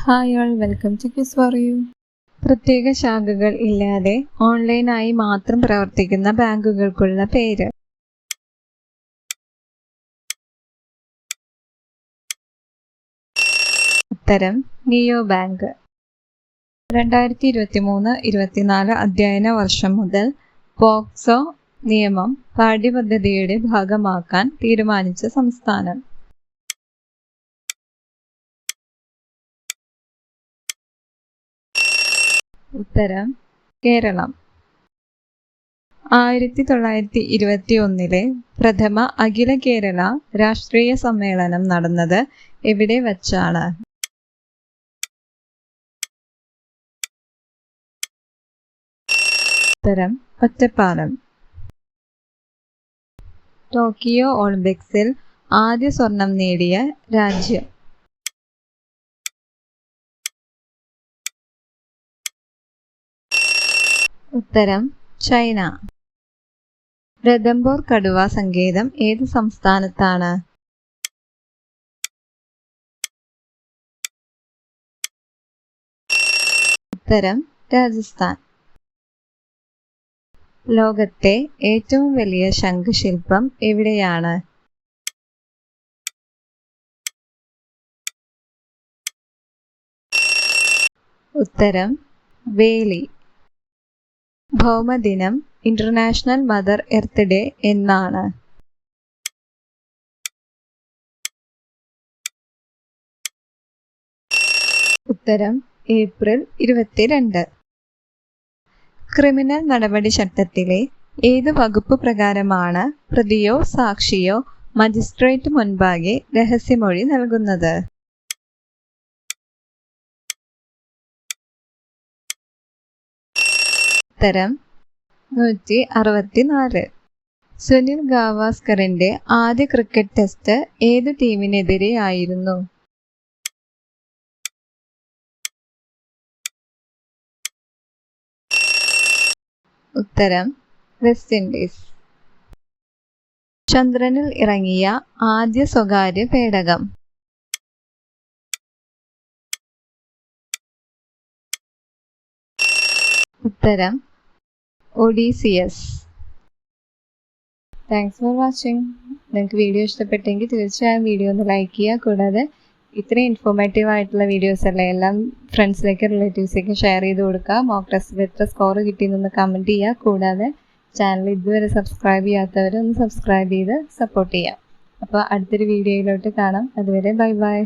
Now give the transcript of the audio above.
Hi all, welcome to quiz for you. പ്രത്യേക ശാഖകൾ ഇല്ലാതെ ഓൺലൈനായി മാത്രം പ്രവർത്തിക്കുന്ന ബാങ്കുകൾക്കുള്ള പേര്. ഉത്തരം നിയോ ബാങ്ക്. 2023-24 അധ്യയന വർഷം മുതൽ പോക്സോ നിയമം പാഠ്യപദ്ധതിയുടെ ഭാഗമാക്കാൻ തീരുമാനിച്ച സംസ്ഥാനം. ഉത്തരം കേരളം. 1921 പ്രഥമ അഖില കേരള രാഷ്ട്രീയ സമ്മേളനം നടന്നത് എവിടെ വച്ചാണ്? ഉത്തരം ഒറ്റപ്പാലം. ടോക്കിയോ ഒളിമ്പിക്സിൽ ആദ്യ സ്വർണം നേടിയ രാജ്യം. ഉത്തരം ചൈന. രതംബോർ കടുവ സങ്കേതം ഏത് സംസ്ഥാനത്താണ്? ഉത്തരം രാജസ്ഥാൻ. ലോകത്തെ ഏറ്റവും വലിയ ശംഖുശില്പം എവിടെയാണ്? ഉത്തരം വേലി. ഭൗമദിനം ഇന്റർനാഷണൽ മദർ എർത്ത് ഡേ എന്നാണ്? ഉത്തരം ഏപ്രിൽ 22. ക്രിമിനൽ നടപടി ചട്ടത്തിലെ ഏത് വകുപ്പ് പ്രകാരമാണ് പ്രതിയോ സാക്ഷിയോ മജിസ്ട്രേറ്റ് മുൻപാകെ രഹസ്യമൊഴി നൽകുന്നത്? ഉത്തരം 164. സുനിൽ ഗാവാസ്കറിന്റെ ആദ്യ ക്രിക്കറ്റ് ടെസ്റ്റ് ഏത് ടീമിനെതിരെ ആയിരുന്നു? ഉത്തരം വെസ്റ്റ് ഇൻഡീസ്. ചന്ദ്രനിൽ ഇറങ്ങിയ ആദ്യ സ്വകാര്യ പേടകം. ഉത്തരം ഒഡീസിയസ്. Thanks for watching. നിങ്ങൾക്ക് വീഡിയോ ഇഷ്ടപ്പെട്ടെങ്കിൽ തീർച്ചയായും വീഡിയോ ഒന്ന് ലൈക്ക് ചെയ്യുക. കൂടാതെ ഇത്രയും ഇൻഫോർമേറ്റീവ് ആയിട്ടുള്ള വീഡിയോസ് അല്ലേ എല്ലാം ഫ്രണ്ട്സിലേക്ക് റിലേറ്റീവ്സിലേക്ക് ഷെയർ ചെയ്ത് കൊടുക്കുക. മോക്ക് ടെസ്റ്റിൽ എത്ര സ്കോർ കിട്ടിയെന്നൊന്ന് കമൻറ്റ് ചെയ്യുക. കൂടാതെ ചാനൽ ഇതുവരെ സബ്സ്ക്രൈബ് ചെയ്യാത്തവർ ഒന്ന് സബ്സ്ക്രൈബ് ചെയ്ത് സപ്പോർട്ട് ചെയ്യുക. അപ്പോൾ അടുത്തൊരു വീഡിയോയിലോട്ട് കാണാം. അതുവരെ ബൈ ബൈ.